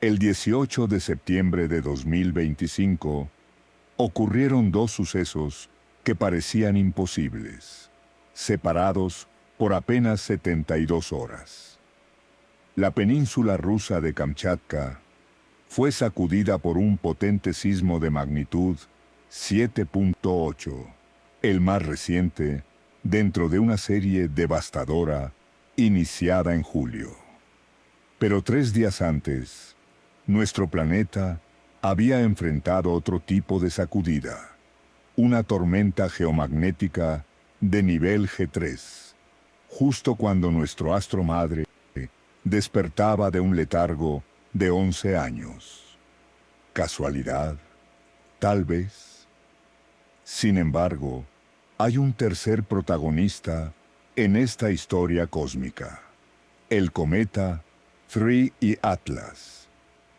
El 18 de septiembre de 2025, ocurrieron dos sucesos que parecían imposibles, separados por apenas 72 horas. La península rusa de Kamchatka fue sacudida por un potente sismo de magnitud 7.8, el más reciente dentro de una serie devastadora iniciada en julio. Pero 3 días antes, nuestro planeta había enfrentado otro tipo de sacudida, una tormenta geomagnética de nivel G3, justo cuando nuestro astro madre despertaba de un letargo de 11 años. ¿Casualidad? Tal vez. Sin embargo, hay un tercer protagonista en esta historia cósmica: el cometa 3E Atlas,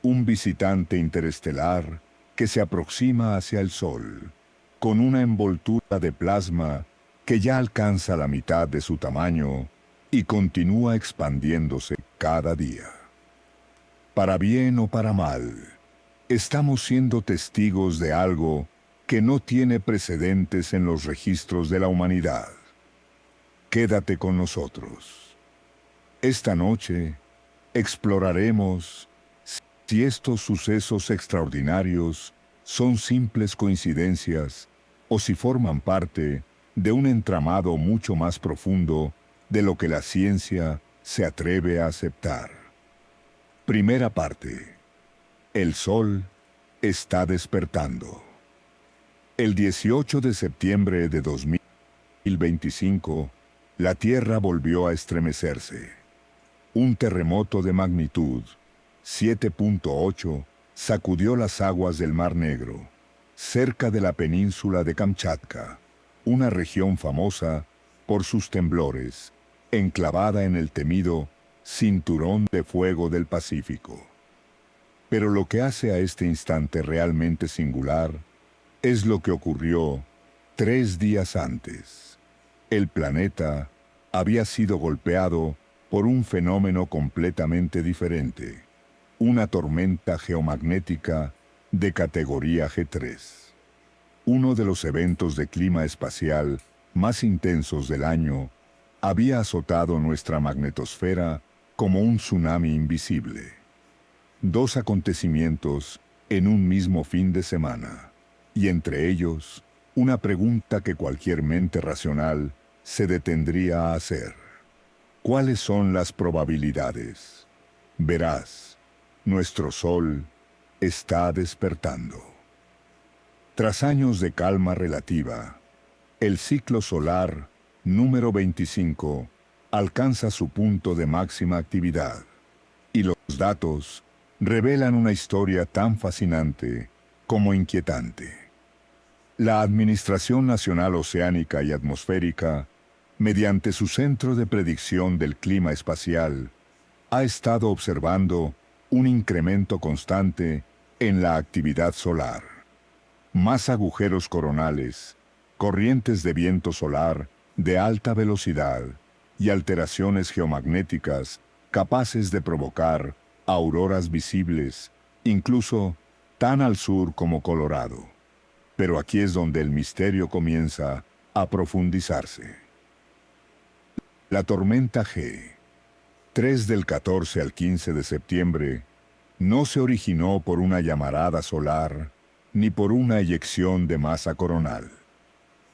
un visitante interestelar que se aproxima hacia el Sol, con una envoltura de plasma que ya alcanza la mitad de su tamaño y continúa expandiéndose cada día. Para bien o para mal, estamos siendo testigos de algo que no tiene precedentes en los registros de la humanidad. Quédate con nosotros. Esta noche exploraremos si estos sucesos extraordinarios son simples coincidencias o si forman parte de un entramado mucho más profundo de lo que la ciencia se atreve a aceptar. Primera parte. El Sol está despertando. El 18 de septiembre de 2025, la Tierra volvió a estremecerse. Un terremoto de magnitud 7.8 sacudió las aguas del Mar Negro, cerca de la península de Kamchatka, una región famosa por sus temblores, enclavada en el temido Cinturón de Fuego del Pacífico. Pero lo que hace a este instante realmente singular es lo que ocurrió 3 días antes. El planeta había sido golpeado por un fenómeno completamente diferente, una tormenta geomagnética de categoría G3. Uno de los eventos de clima espacial más intensos del año había azotado nuestra magnetosfera como un tsunami invisible. 2 acontecimientos en un mismo fin de semana, y entre ellos, una pregunta que cualquier mente racional se detendría a hacer. ¿Cuáles son las probabilidades? Verás, nuestro Sol está despertando. Tras años de calma relativa, el ciclo solar número 25 alcanza su punto de máxima actividad, y los datos revelan una historia tan fascinante como inquietante. La Administración Nacional Oceánica y Atmosférica, mediante su Centro de Predicción del Clima Espacial, ha estado observando un incremento constante en la actividad solar. Más agujeros coronales, corrientes de viento solar de alta velocidad y alteraciones geomagnéticas capaces de provocar auroras visibles, incluso tan al sur como Colorado. Pero aquí es donde el misterio comienza a profundizarse. La tormenta G3 del 14 al 15 de septiembre no se originó por una llamarada solar ni por una eyección de masa coronal.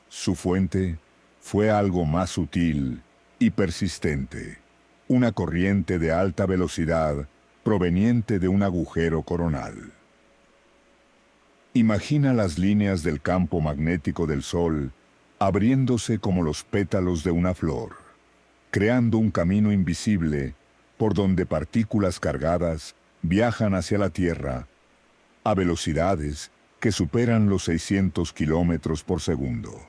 Su fuente fue algo más sutil y persistente, una corriente de alta velocidad proveniente de un agujero coronal. Imagina las líneas del campo magnético del Sol abriéndose como los pétalos de una flor, creando un camino invisible por donde partículas cargadas viajan hacia la Tierra a velocidades que superan los 600 kilómetros por segundo.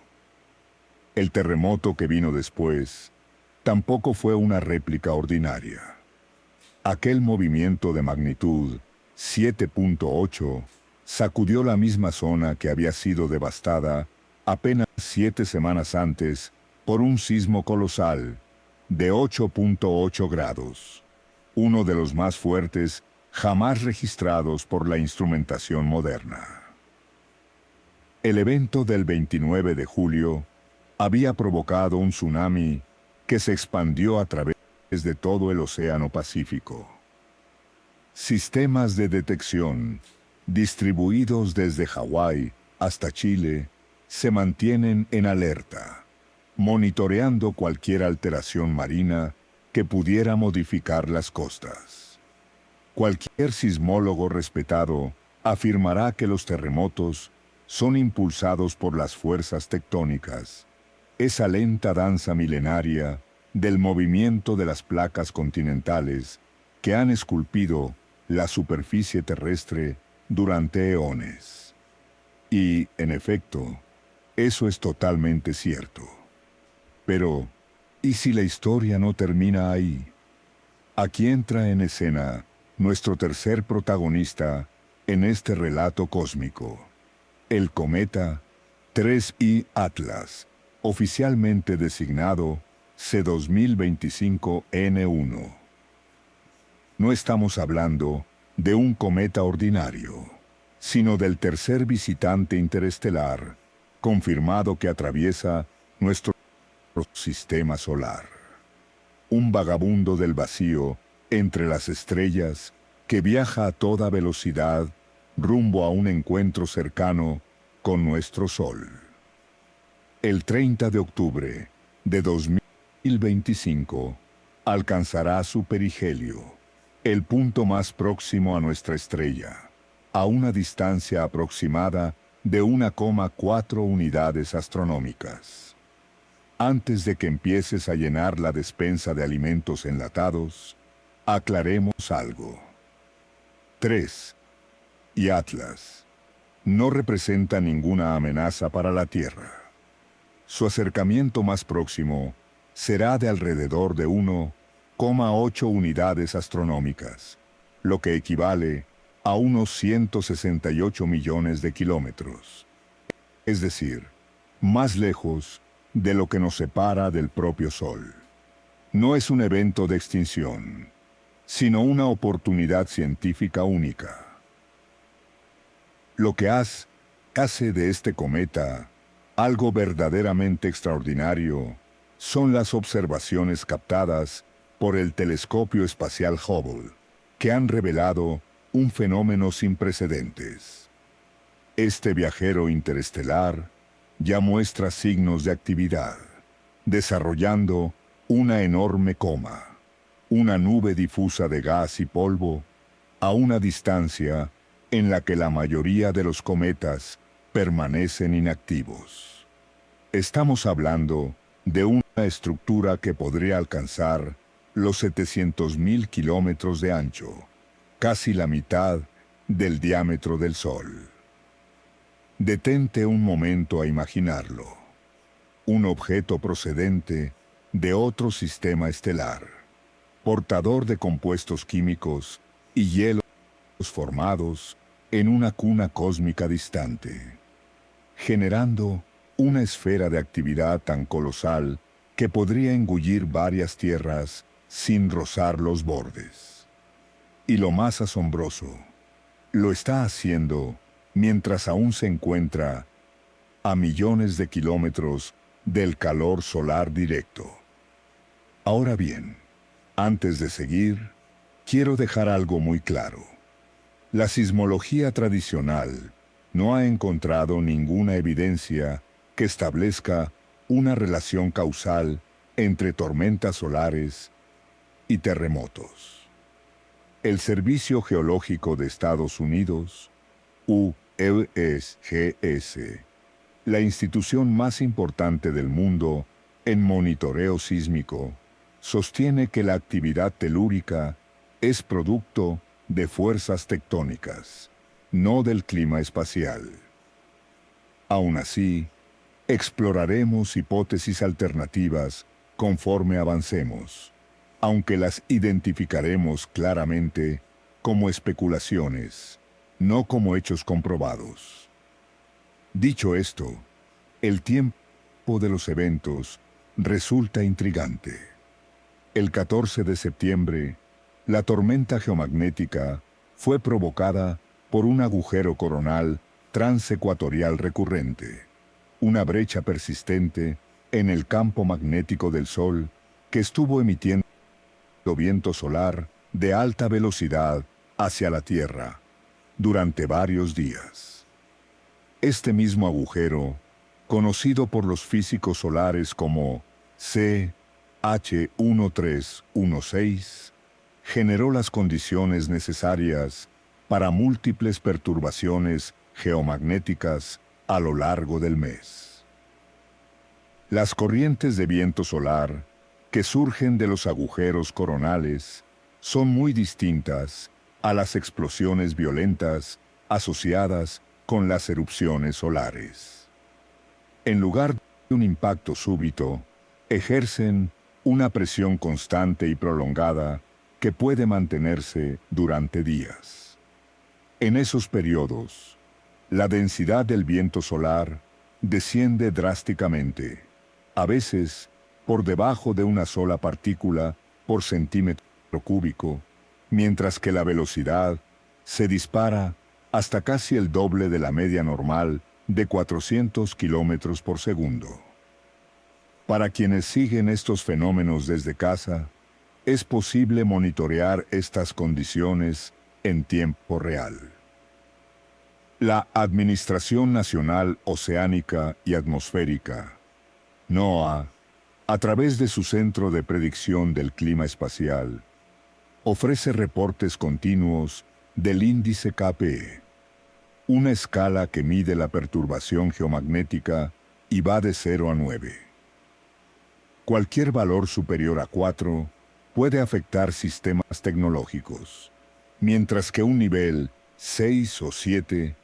El terremoto que vino después tampoco fue una réplica ordinaria. Aquel movimiento de magnitud 7.8 sacudió la misma zona que había sido devastada apenas 7 semanas antes por un sismo colosal de 8.8 grados, uno de los más fuertes jamás registrados por la instrumentación moderna. El evento del 29 de julio había provocado un tsunami que se expandió a través de todo el Océano Pacífico. Sistemas de detección, distribuidos desde Hawái hasta Chile, se mantienen en alerta, monitoreando cualquier alteración marina que pudiera modificar las costas. Cualquier sismólogo respetado afirmará que los terremotos son impulsados por las fuerzas tectónicas, esa lenta danza milenaria del movimiento de las placas continentales que han esculpido la superficie terrestre durante eones. Y, en efecto, eso es totalmente cierto. Pero, ¿y si la historia no termina ahí? Aquí entra en escena nuestro tercer protagonista en este relato cósmico, el cometa 3I Atlas, oficialmente designado C2025N1. No estamos hablando de un cometa ordinario, sino del tercer visitante interestelar, confirmado que atraviesa nuestro sistema solar. Un vagabundo del vacío entre las estrellas que viaja a toda velocidad rumbo a un encuentro cercano con nuestro Sol. El 30 de octubre de 2025 alcanzará su perihelio, el punto más próximo a nuestra estrella, a una distancia aproximada de 1,4 unidades astronómicas. Antes de que empieces a llenar la despensa de alimentos enlatados, aclaremos algo. 3. Y Atlas no representa ninguna amenaza para la Tierra. Su acercamiento más próximo será de alrededor de 1,8 unidades astronómicas, lo que equivale a unos 168 millones de kilómetros. Es decir, más lejos de lo que nos separa del propio Sol. No es un evento de extinción, sino una oportunidad científica única. Lo que hace de este cometa algo verdaderamente extraordinario son las observaciones captadas por el telescopio espacial Hubble, que han revelado un fenómeno sin precedentes. Este viajero interestelar ya muestra signos de actividad, desarrollando una enorme coma, una nube difusa de gas y polvo, a una distancia en la que la mayoría de los cometas permanecen inactivos. Estamos hablando de una estructura que podría alcanzar los 700.000 kilómetros de ancho, casi la mitad del diámetro del Sol. Detente un momento a imaginarlo. Un objeto procedente de otro sistema estelar, portador de compuestos químicos y hielos formados en una cuna cósmica distante, generando una esfera de actividad tan colosal que podría engullir varias tierras sin rozar los bordes. Y lo más asombroso, lo está haciendo mientras aún se encuentra a millones de kilómetros del calor solar directo. Ahora bien, antes de seguir, quiero dejar algo muy claro. La sismología tradicional no ha encontrado ninguna evidencia que establezca una relación causal entre tormentas solares y terremotos. El Servicio Geológico de Estados Unidos, USGS, la institución más importante del mundo en monitoreo sísmico, sostiene que la actividad telúrica es producto de fuerzas tectónicas, no del clima espacial. Aún así, exploraremos hipótesis alternativas conforme avancemos, aunque las identificaremos claramente como especulaciones, no como hechos comprobados. Dicho esto, el tiempo de los eventos resulta intrigante. El 14 de septiembre, la tormenta geomagnética fue provocada por un agujero coronal transecuatorial recurrente, una brecha persistente en el campo magnético del Sol que estuvo emitiendo viento solar de alta velocidad hacia la Tierra durante varios días. Este mismo agujero, conocido por los físicos solares como CH1316, generó las condiciones necesarias para múltiples perturbaciones geomagnéticas a lo largo del mes. Las corrientes de viento solar que surgen de los agujeros coronales son muy distintas a las explosiones violentas asociadas con las erupciones solares. En lugar de un impacto súbito, ejercen una presión constante y prolongada que puede mantenerse durante días. En esos periodos, la densidad del viento solar desciende drásticamente, a veces por debajo de una sola partícula por centímetro cúbico, mientras que la velocidad se dispara hasta casi el doble de la media normal de 400 kilómetros por segundo. Para quienes siguen estos fenómenos desde casa, es posible monitorear estas condiciones en tiempo real. La Administración Nacional Oceánica y Atmosférica, NOAA, a través de su Centro de Predicción del Clima Espacial, ofrece reportes continuos del índice KPE, una escala que mide la perturbación geomagnética y va de 0 a 9. Cualquier valor superior a 4 puede afectar sistemas tecnológicos, mientras que un nivel 6 o 7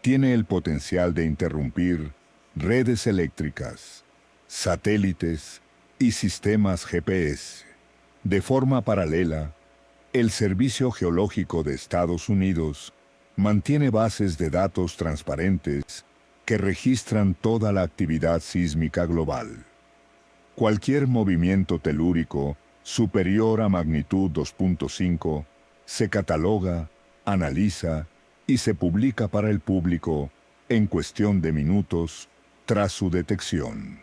tiene el potencial de interrumpir redes eléctricas, satélites y sistemas GPS. De forma paralela, el Servicio Geológico de Estados Unidos mantiene bases de datos transparentes que registran toda la actividad sísmica global. Cualquier movimiento telúrico superior a magnitud 2.5 se cataloga, analiza y se publica para el público en cuestión de minutos tras su detección.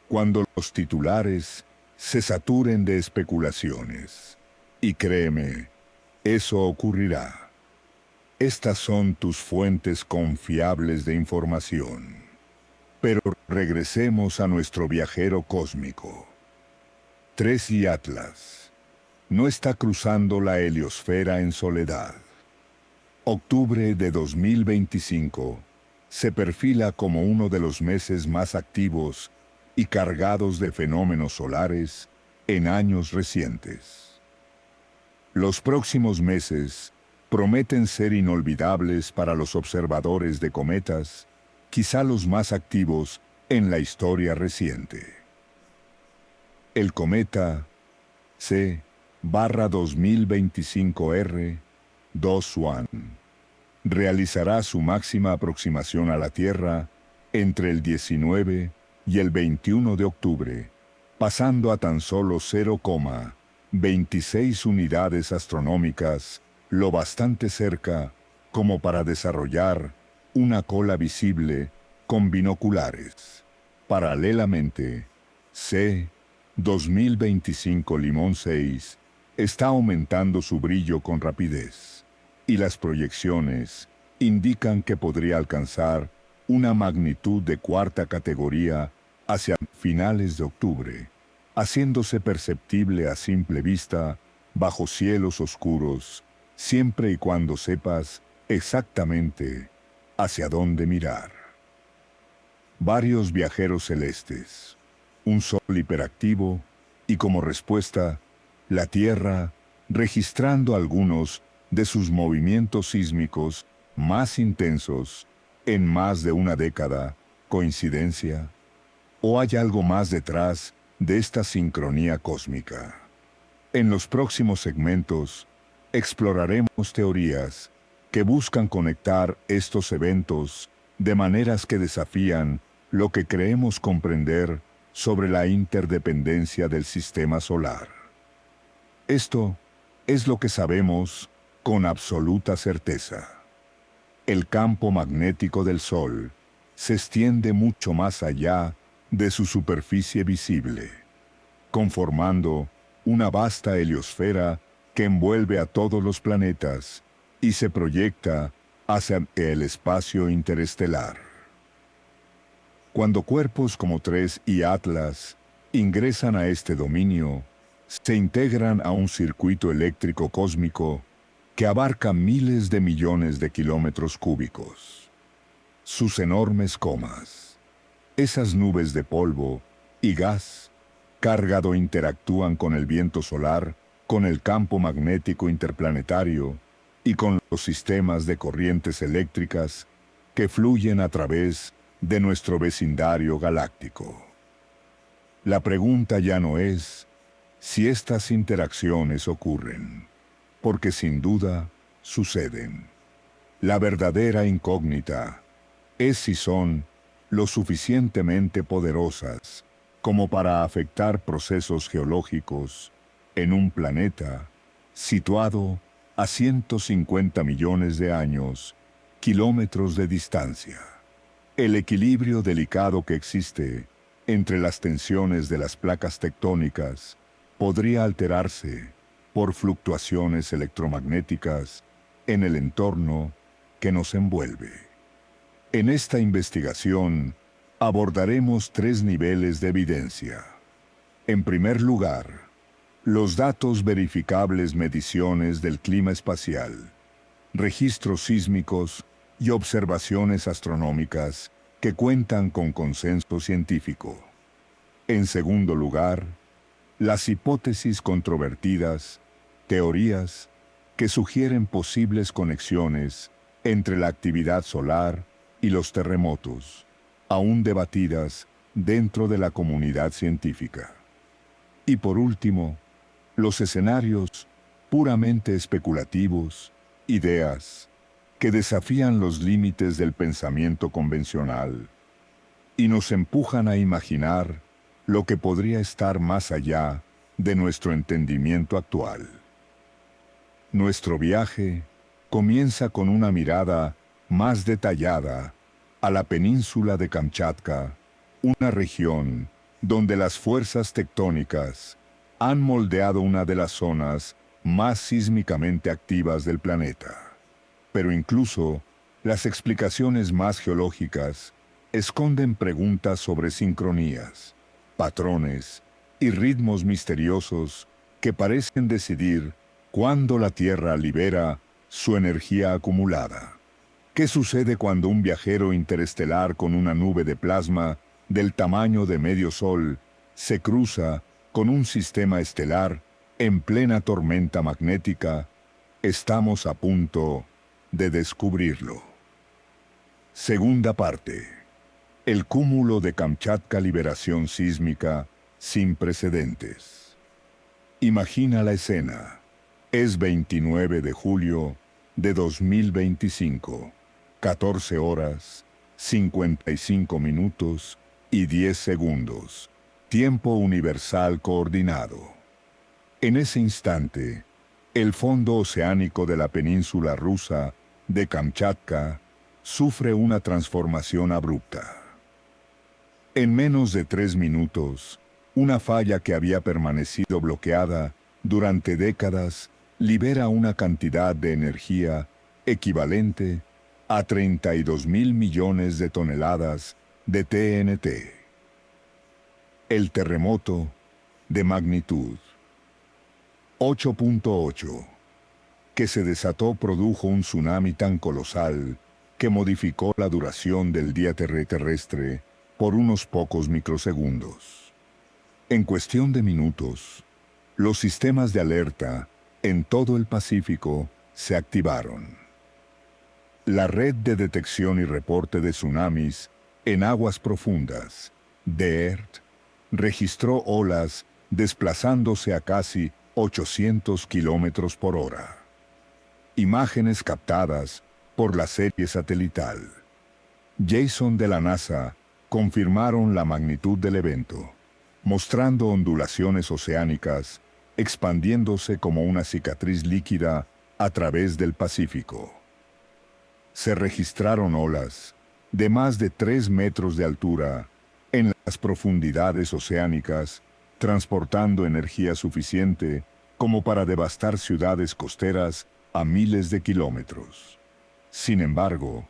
Cuando los titulares se saturen de especulaciones, y créeme, eso ocurrirá. Estas son tus fuentes confiables de información. Pero regresemos a nuestro viajero cósmico. Tracy Atlas no está cruzando la heliosfera en soledad. Octubre de 2025 se perfila como uno de los meses más activos y cargados de fenómenos solares en años recientes. Los próximos meses prometen ser inolvidables para los observadores de cometas, quizá los más activos en la historia reciente. El cometa C/2025R 2 realizará su máxima aproximación a la Tierra entre el 19 y el 21 de octubre, pasando a tan solo 0,26 unidades astronómicas, lo bastante cerca como para desarrollar una cola visible con binoculares. Paralelamente, C/2025 está aumentando su brillo con rapidez, y las proyecciones indican que podría alcanzar una magnitud de cuarta categoría hacia finales de octubre, haciéndose perceptible a simple vista bajo cielos oscuros, siempre y cuando sepas exactamente hacia dónde mirar. Varios viajeros celestes, un sol hiperactivo y como respuesta, la Tierra registrando algunos de sus movimientos sísmicos más intensos en más de una década. ¿Coincidencia? ¿O hay algo más detrás de esta sincronía cósmica? En los próximos segmentos, exploraremos teorías que buscan conectar estos eventos de maneras que desafían lo que creemos comprender sobre la interdependencia del sistema solar. Esto es lo que sabemos con absoluta certeza. El campo magnético del Sol se extiende mucho más allá de su superficie visible, conformando una vasta heliosfera que envuelve a todos los planetas y se proyecta hacia el espacio interestelar. Cuando cuerpos como TRES y Atlas ingresan a este dominio, se integran a un circuito eléctrico cósmico que abarca miles de millones de kilómetros cúbicos. Sus enormes comas, esas nubes de polvo y gas cargado, interactúan con el viento solar, con el campo magnético interplanetario y con los sistemas de corrientes eléctricas que fluyen a través de nuestro vecindario galáctico. La pregunta ya no es si estas interacciones ocurren, porque sin duda suceden. La verdadera incógnita es si son lo suficientemente poderosas como para afectar procesos geológicos en un planeta situado a 150 millones de años, kilómetros de distancia. El equilibrio delicado que existe entre las tensiones de las placas tectónicas podría alterarse por fluctuaciones electromagnéticas en el entorno que nos envuelve. En esta investigación abordaremos 3 niveles de evidencia. En primer lugar, los datos verificables, mediciones del clima espacial, registros sísmicos y observaciones astronómicas que cuentan con consenso científico. En segundo lugar, las hipótesis controvertidas, teorías que sugieren posibles conexiones entre la actividad solar y los terremotos, aún debatidas dentro de la comunidad científica. Y por último, los escenarios puramente especulativos, ideas que desafían los límites del pensamiento convencional y nos empujan a imaginar lo que podría estar más allá de nuestro entendimiento actual. Nuestro viaje comienza con una mirada más detallada a la península de Kamchatka, una región donde las fuerzas tectónicas han moldeado una de las zonas más sísmicamente activas del planeta. Pero incluso las explicaciones más geológicas esconden preguntas sobre sincronías, patrones y ritmos misteriosos que parecen decidir cuándo la Tierra libera su energía acumulada. ¿Qué sucede cuando un viajero interestelar con una nube de plasma del tamaño de medio sol se cruza con un sistema estelar en plena tormenta magnética? Estamos a punto de descubrirlo. Segunda parte. El cúmulo de Kamchatka, liberación sísmica sin precedentes. Imagina la escena. Es 29 de julio de 2025, 14 horas, 55 minutos y 10 segundos. Tiempo universal coordinado. En ese instante, el fondo oceánico de la península rusa de Kamchatka sufre una transformación abrupta. En menos de 3 minutos, una falla que había permanecido bloqueada durante décadas libera una cantidad de energía equivalente a 32.000 millones de toneladas de TNT. El terremoto de magnitud 8.8 que se desató produjo un tsunami tan colosal que modificó la duración del día terrestre por unos pocos microsegundos. En cuestión de minutos, los sistemas de alerta en todo el Pacífico se activaron. La red de detección y reporte de tsunamis en aguas profundas, DERT, registró olas desplazándose a casi 800 kilómetros por hora. Imágenes captadas por la serie satelital JSON de la NASA confirmaron la magnitud del evento, mostrando ondulaciones oceánicas expandiéndose como una cicatriz líquida a través del Pacífico. Se registraron olas de más de 3 metros de altura en las profundidades oceánicas, transportando energía suficiente como para devastar ciudades costeras a miles de kilómetros. Sin embargo,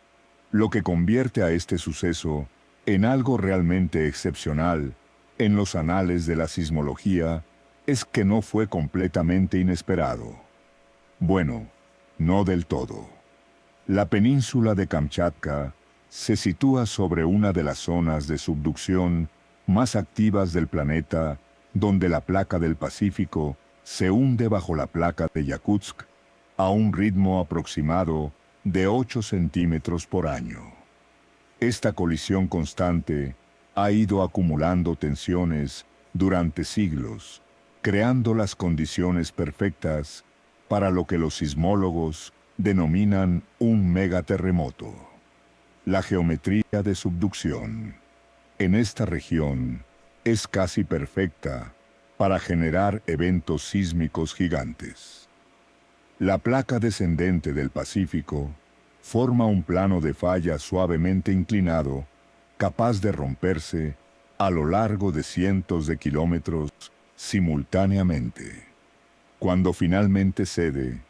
lo que convierte a este suceso en algo realmente excepcional en los anales de la sismología es que no fue completamente inesperado. Bueno, no del todo. La península de Kamchatka se sitúa sobre una de las zonas de subducción más activas del planeta, donde la placa del Pacífico se hunde bajo la placa de Yakutsk a un ritmo aproximado de 8 centímetros por año. Esta colisión constante ha ido acumulando tensiones durante siglos, creando las condiciones perfectas para lo que los sismólogos denominan un megaterremoto. La geometría de subducción en esta región es casi perfecta para generar eventos sísmicos gigantes. La placa descendente del Pacífico forma un plano de falla suavemente inclinado, capaz de romperse a lo largo de cientos de kilómetros simultáneamente. Cuando finalmente cede,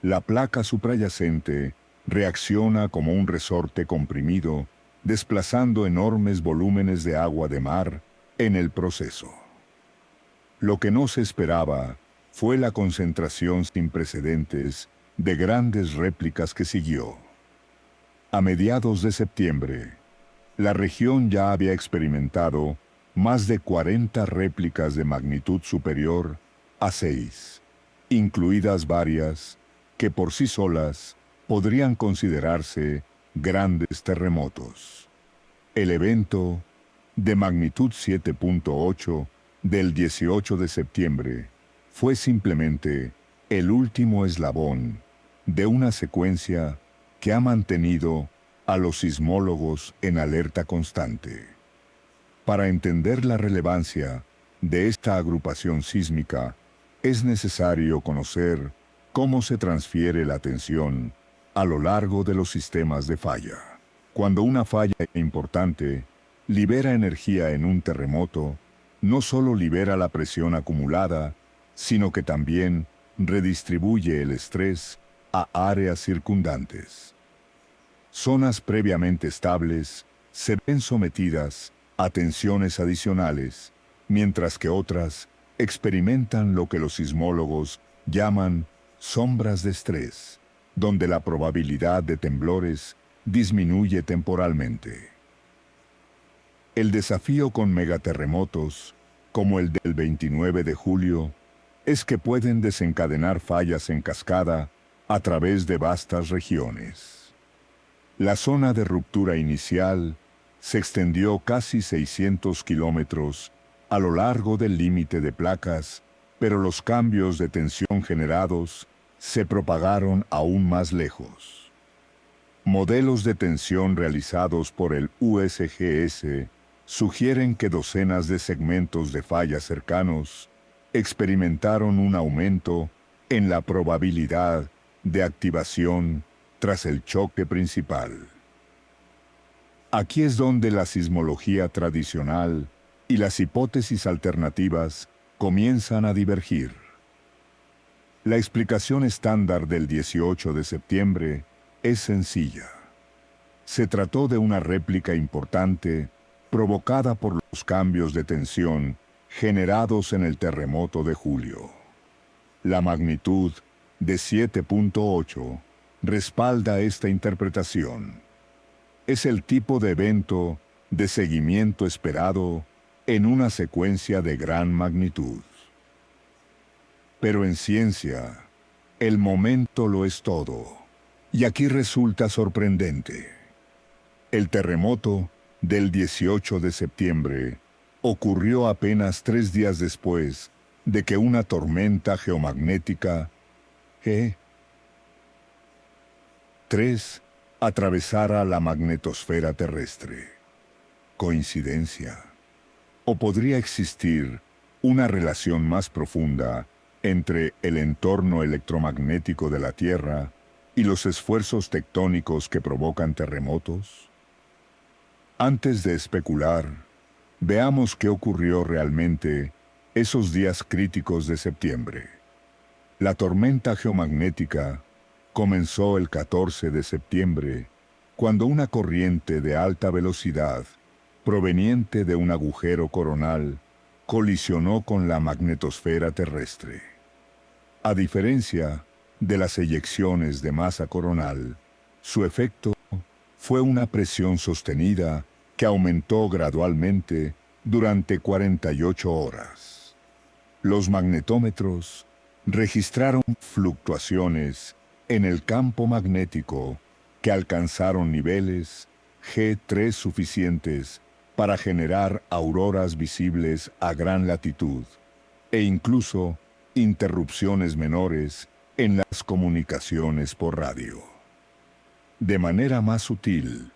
la placa suprayacente reacciona como un resorte comprimido, desplazando enormes volúmenes de agua de mar en el proceso. Lo que no se esperaba fue la concentración sin precedentes de grandes réplicas que siguió. A mediados de septiembre, la región ya había experimentado más de 40 réplicas de magnitud superior a 6, incluidas varias que por sí solas podrían considerarse grandes terremotos. El evento, de magnitud 7.8 del 18 de septiembre, fue simplemente el último eslabón de una secuencia que ha mantenido a los sismólogos en alerta constante. Para entender la relevancia de esta agrupación sísmica, es necesario conocer cómo se transfiere la tensión a lo largo de los sistemas de falla. Cuando una falla importante libera energía en un terremoto, no solo libera la presión acumulada, sino que también redistribuye el estrés a áreas circundantes. Zonas previamente estables se ven sometidas a tensiones adicionales, mientras que otras experimentan lo que los sismólogos llaman sombras de estrés, donde la probabilidad de temblores disminuye temporalmente. El desafío con megaterremotos, como el del 29 de julio, es que pueden desencadenar fallas en cascada a través de vastas regiones. La zona de ruptura inicial se extendió casi 600 kilómetros a lo largo del límite de placas, pero los cambios de tensión generados se propagaron aún más lejos. Modelos de tensión realizados por el USGS sugieren que docenas de segmentos de falla cercanos experimentaron un aumento en la probabilidad de activación tras el choque principal. Aquí es donde la sismología tradicional y las hipótesis alternativas comienzan a divergir. La explicación estándar del 18 de septiembre es sencilla. Se trató de una réplica importante provocada por los cambios de tensión generados en el terremoto de julio. La magnitud de 7.8 respalda esta interpretación. Es el tipo de evento de seguimiento esperado en una secuencia de gran magnitud. Pero en ciencia, el momento lo es todo. Y aquí resulta sorprendente. El terremoto del 18 de septiembre ocurrió apenas 3 días después de que una tormenta geomagnética G3 atravesara la magnetosfera terrestre. ¿Coincidencia? ¿O podría existir una relación más profunda entre el entorno electromagnético de la Tierra y los esfuerzos tectónicos que provocan terremotos? Antes de especular, veamos qué ocurrió realmente esos días críticos de septiembre. La tormenta geomagnética comenzó el 14 de septiembre, cuando una corriente de alta velocidad, proveniente de un agujero coronal, colisionó con la magnetosfera terrestre. A diferencia de las eyecciones de masa coronal, su efecto fue una presión sostenida que aumentó gradualmente durante 48 horas. Los magnetómetros registraron fluctuaciones en el campo magnético que alcanzaron niveles G3 suficientes para generar auroras visibles a gran latitud e incluso interrupciones menores en las comunicaciones por radio. De manera más sutil,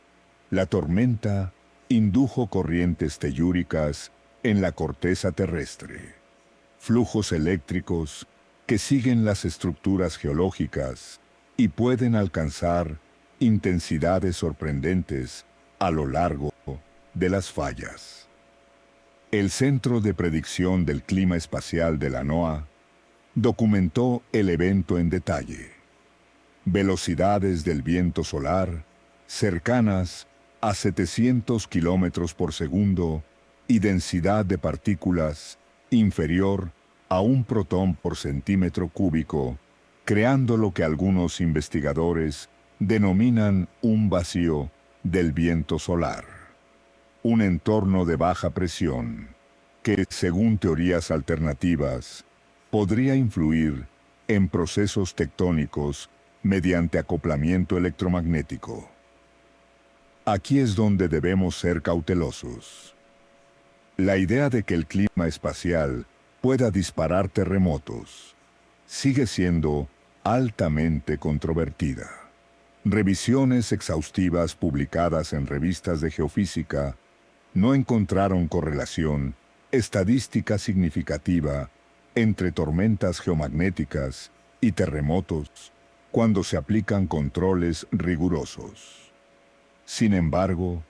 la tormenta indujo corrientes telúricas en la corteza terrestre, flujos eléctricos que siguen las estructuras geológicas y pueden alcanzar intensidades sorprendentes a lo largo de las fallas. El Centro de Predicción del Clima Espacial de la NOAA documentó el evento en detalle. Velocidades del viento solar cercanas a 700 kilómetros por segundo y densidad de partículas inferior a 1 protón por centímetro cúbico, creando lo que algunos investigadores denominan un vacío del viento solar. Un entorno de baja presión que, según teorías alternativas, podría influir en procesos tectónicos mediante acoplamiento electromagnético. Aquí es donde debemos ser cautelosos. La idea de que el clima espacial pueda disparar terremotos sigue siendo altamente controvertida. Revisiones exhaustivas publicadas en revistas de geofísica no encontraron correlación estadística significativa entre tormentas geomagnéticas y terremotos cuando se aplican controles rigurosos. Sin embargo,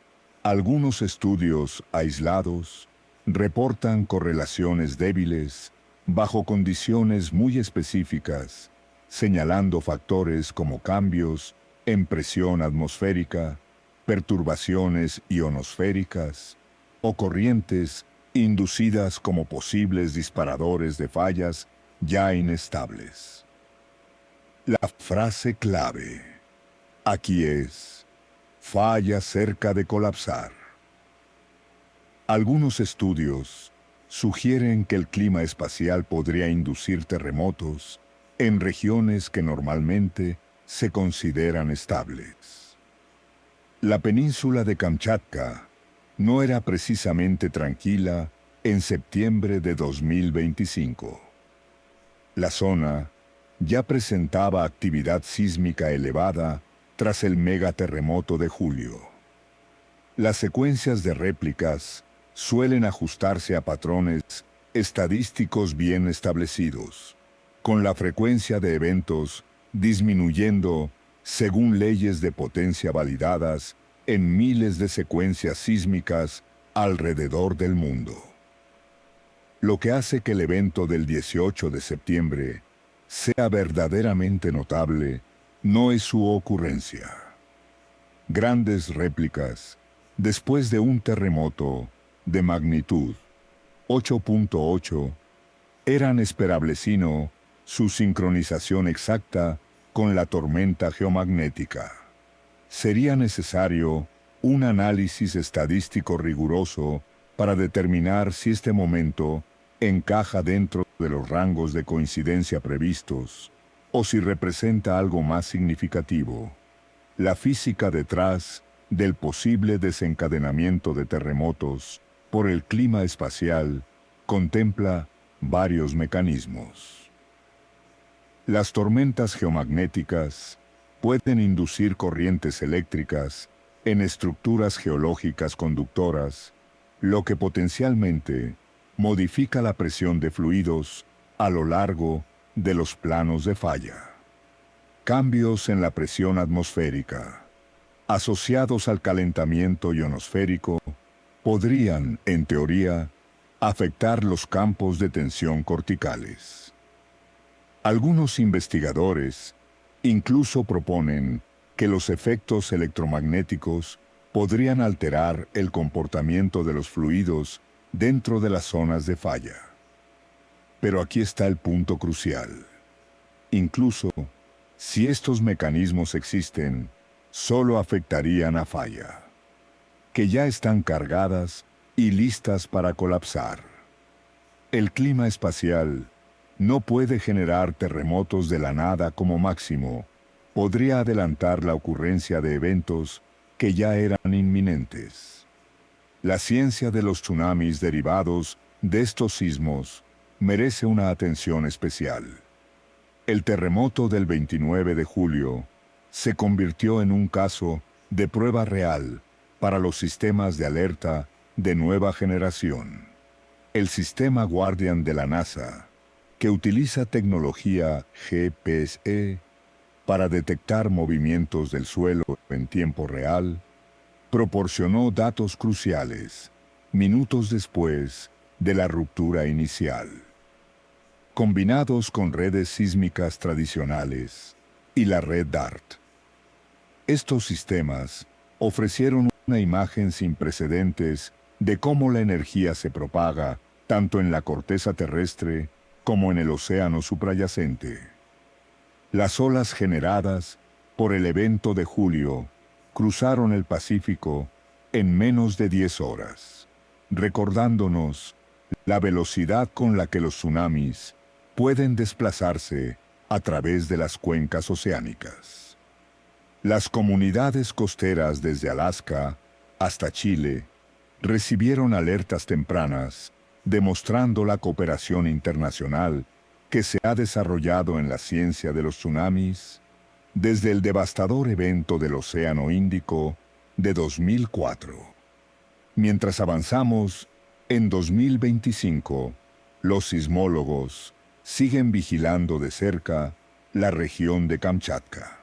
algunos estudios aislados reportan correlaciones débiles bajo condiciones muy específicas, señalando factores como cambios en presión atmosférica, perturbaciones ionosféricas o corrientes inducidas como posibles disparadores de fallas ya inestables. La frase clave aquí es: falla cerca de colapsar. Algunos estudios sugieren que el clima espacial podría inducir terremotos en regiones que normalmente se consideran estables. La península de Kamchatka no era precisamente tranquila en septiembre de 2025. La zona ya presentaba actividad sísmica elevada tras el megaterremoto de julio. Las secuencias de réplicas suelen ajustarse a patrones estadísticos bien establecidos, con la frecuencia de eventos disminuyendo según leyes de potencia validadas en miles de secuencias sísmicas alrededor del mundo. Lo que hace que el evento del 18 de septiembre sea verdaderamente notable no es su ocurrencia. Grandes réplicas después de un terremoto de magnitud 8.8 eran esperables, sino su sincronización exacta con la tormenta geomagnética. Sería necesario un análisis estadístico riguroso para determinar si este momento encaja dentro de los rangos de coincidencia previstos o si representa algo más significativo. La física detrás del posible desencadenamiento de terremotos por el clima espacial contempla varios mecanismos. Las tormentas geomagnéticas pueden inducir corrientes eléctricas en estructuras geológicas conductoras, lo que potencialmente modifica la presión de fluidos a lo largo de los planos de falla. Cambios en la presión atmosférica, asociados al calentamiento ionosférico, podrían, en teoría, afectar los campos de tensión corticales. Algunos investigadores incluso proponen que los efectos electromagnéticos podrían alterar el comportamiento de los fluidos dentro de las zonas de falla. Pero aquí está el punto crucial. Incluso si estos mecanismos existen, solo afectarían a falla, que ya están cargadas y listas para colapsar. El clima espacial no puede generar terremotos de la nada como máximo. Podría adelantar la ocurrencia de eventos que ya eran inminentes. La ciencia de los tsunamis derivados de estos sismos merece una atención especial. El terremoto del 29 de julio se convirtió en un caso de prueba real para los sistemas de alerta de nueva generación. El sistema Guardian de la NASA, que utiliza tecnología GPS para detectar movimientos del suelo en tiempo real, proporcionó datos cruciales minutos después de la ruptura inicial. Combinados con redes sísmicas tradicionales y la red DART, estos sistemas ofrecieron una imagen sin precedentes de cómo la energía se propaga tanto en la corteza terrestre como en el océano suprayacente. Las olas generadas por el evento de julio cruzaron el Pacífico en menos de 10 horas, recordándonos la velocidad con la que los tsunamis pueden desplazarse a través de las cuencas oceánicas. Las comunidades costeras desde Alaska hasta Chile recibieron alertas tempranas, demostrando la cooperación internacional que se ha desarrollado en la ciencia de los tsunamis desde el devastador evento del Océano Índico de 2004. Mientras avanzamos, en 2025, los sismólogos siguen vigilando de cerca la región de Kamchatka.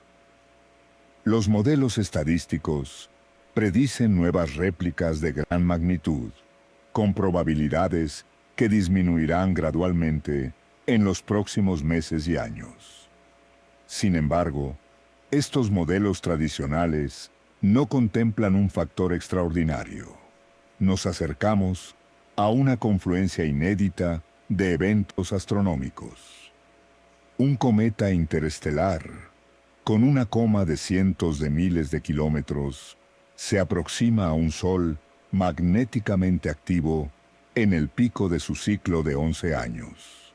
Los modelos estadísticos predicen nuevas réplicas de gran magnitud, con probabilidades que disminuirán gradualmente en los próximos meses y años. Sin embargo, estos modelos tradicionales no contemplan un factor extraordinario. Nos acercamos a una confluencia inédita de eventos astronómicos. Un cometa interestelar, con una coma de cientos de miles de kilómetros, se aproxima a un Sol magnéticamente activo en el pico de su ciclo de 11 años.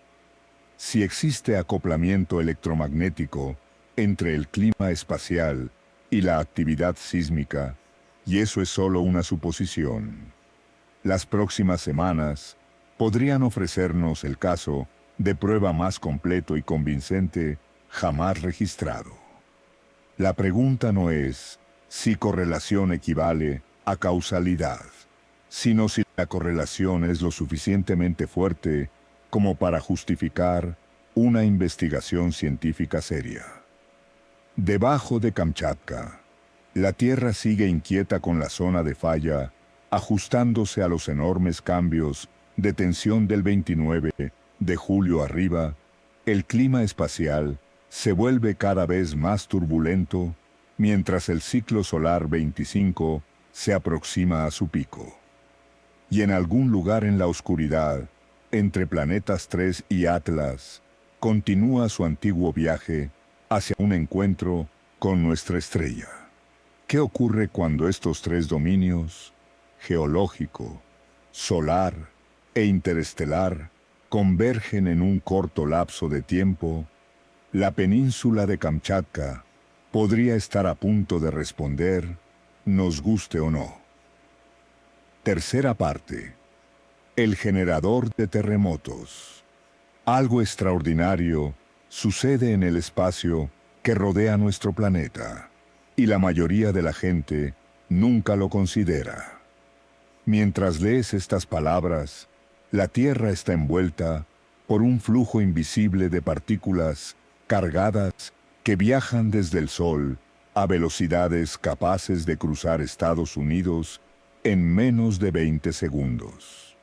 Si existe acoplamiento electromagnético entre el clima espacial y la actividad sísmica, y eso es solo una suposición, las próximas semanas podrían ofrecernos el caso de prueba más completo y convincente jamás registrado. La pregunta no es si correlación equivale a causalidad, sino si la correlación es lo suficientemente fuerte como para justificar una investigación científica seria. Debajo de Kamchatka, la Tierra sigue inquieta con la zona de falla, ajustándose a los enormes cambios de tensión del 29 de julio arriba. El clima espacial se vuelve cada vez más turbulento, mientras el ciclo solar 25 se aproxima a su pico. Y en algún lugar en la oscuridad, entre Planetas 3 y Atlas, continúa su antiguo viaje hacia un encuentro con nuestra estrella. ¿Qué ocurre cuando estos tres dominios, geológico, solar e interestelar, convergen en un corto lapso de tiempo? La península de Kamchatka podría estar a punto de responder, nos guste o no. Tercera parte. El generador de terremotos. Algo extraordinario sucede en el espacio que rodea nuestro planeta, y la mayoría de la gente nunca lo considera. Mientras lees estas palabras, la Tierra está envuelta por un flujo invisible de partículas cargadas que viajan desde el Sol a velocidades capaces de cruzar Estados Unidos en menos de 20 segundos.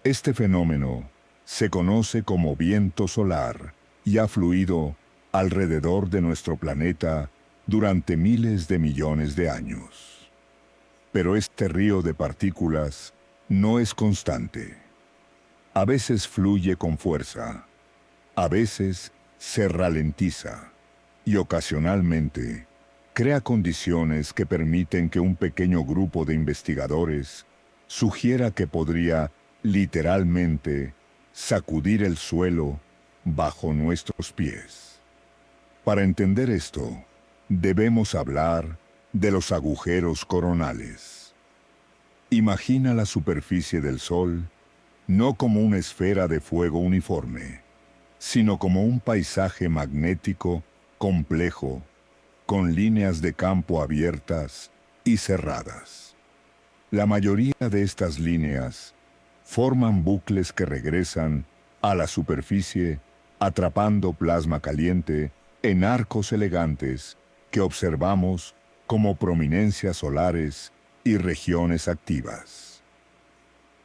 Este fenómeno se conoce como viento solar y ha fluido alrededor de nuestro planeta durante miles de millones de años. Pero este río de partículas no es constante. A veces fluye con fuerza, a veces se ralentiza y ocasionalmente crea condiciones que permiten que un pequeño grupo de investigadores sugiera que podría literalmente sacudir el suelo bajo nuestros pies. Para entender esto, debemos hablar de los agujeros coronales. Imagina la superficie del Sol no como una esfera de fuego uniforme, sino como un paisaje magnético complejo, con líneas de campo abiertas y cerradas. La mayoría de estas líneas forman bucles que regresan a la superficie atrapando plasma caliente en arcos elegantes que observamos como prominencias solares y regiones activas.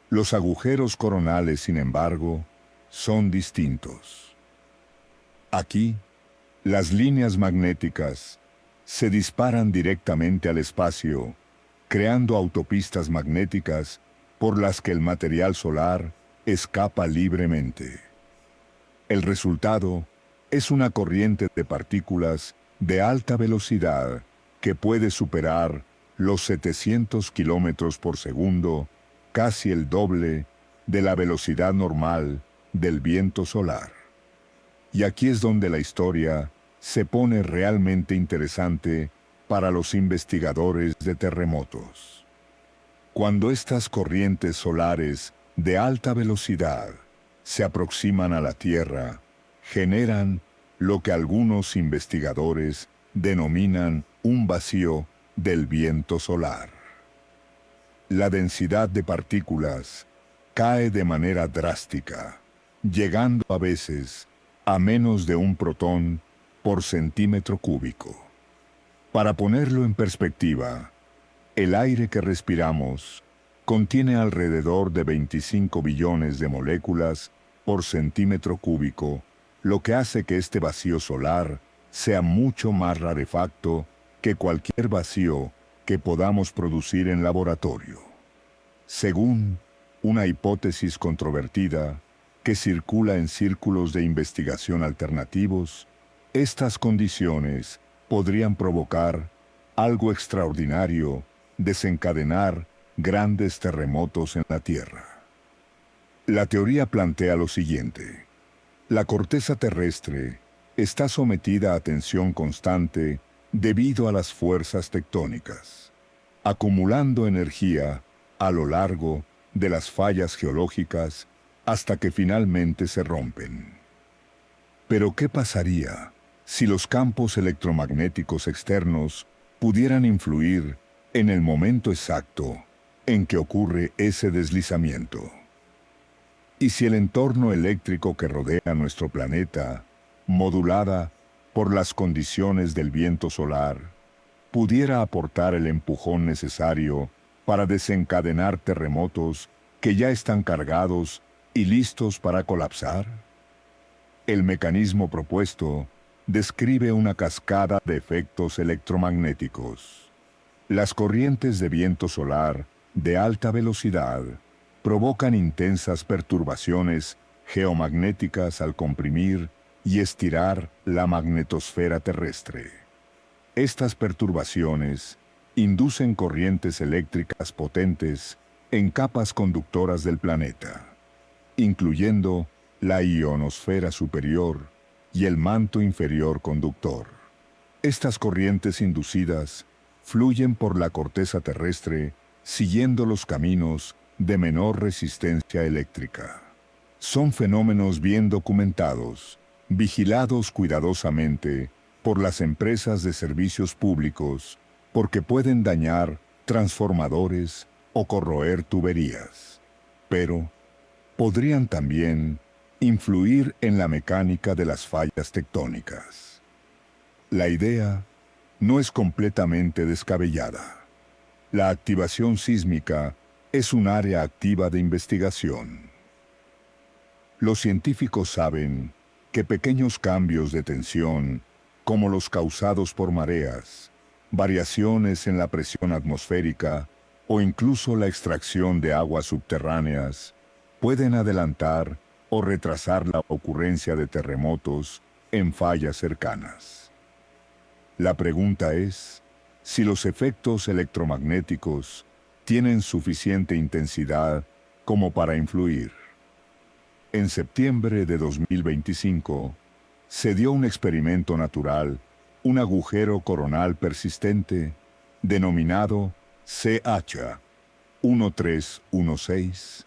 Los agujeros coronales, sin embargo, son distintos. Aquí, las líneas magnéticas se disparan directamente al espacio, creando autopistas magnéticas por las que el material solar escapa libremente. El resultado es una corriente de partículas de alta velocidad que puede superar los 700 kilómetros por segundo, casi el doble de la velocidad normal del viento solar. Y aquí es donde la historia se pone realmente interesante para los investigadores de terremotos. Cuando estas corrientes solares de alta velocidad se aproximan a la Tierra, generan lo que algunos investigadores denominan un vacío del viento solar. La densidad de partículas cae de manera drástica, llegando a veces a menos de un protón por centímetro cúbico. Para ponerlo en perspectiva, el aire que respiramos contiene alrededor de 25 billones de moléculas por centímetro cúbico, lo que hace que este vacío solar sea mucho más rarefacto que cualquier vacío que podamos producir en laboratorio. Según una hipótesis controvertida que circula en círculos de investigación alternativos, estas condiciones podrían provocar algo extraordinario, desencadenar grandes terremotos en la Tierra. La teoría plantea lo siguiente: la corteza terrestre está sometida a tensión constante debido a las fuerzas tectónicas, acumulando energía a lo largo de las fallas geológicas hasta que finalmente se rompen. Pero ¿qué pasaría si los campos electromagnéticos externos pudieran influir en el momento exacto en que ocurre ese deslizamiento? ¿Y si el entorno eléctrico que rodea nuestro planeta, modulada por las condiciones del viento solar, pudiera aportar el empujón necesario para desencadenar terremotos que ya están cargados y listos para colapsar? El mecanismo propuesto describe una cascada de efectos electromagnéticos. Las corrientes de viento solar de alta velocidad provocan intensas perturbaciones geomagnéticas al comprimir y estirar la magnetosfera terrestre. Estas perturbaciones inducen corrientes eléctricas potentes en capas conductoras del planeta, incluyendo la ionosfera superior y el manto inferior conductor. Estas corrientes inducidas fluyen por la corteza terrestre siguiendo los caminos de menor resistencia eléctrica. Son fenómenos bien documentados, vigilados cuidadosamente por las empresas de servicios públicos, porque pueden dañar transformadores o corroer tuberías. Pero podrían también influir en la mecánica de las fallas tectónicas. La idea no es completamente descabellada. La activación sísmica es un área activa de investigación. Los científicos saben que pequeños cambios de tensión, como los causados por mareas, variaciones en la presión atmosférica o incluso la extracción de aguas subterráneas, pueden adelantar o retrasar la ocurrencia de terremotos en fallas cercanas. La pregunta es si los efectos electromagnéticos tienen suficiente intensidad como para influir. En septiembre de 2025, se dio un experimento natural, un agujero coronal persistente, denominado CH1316,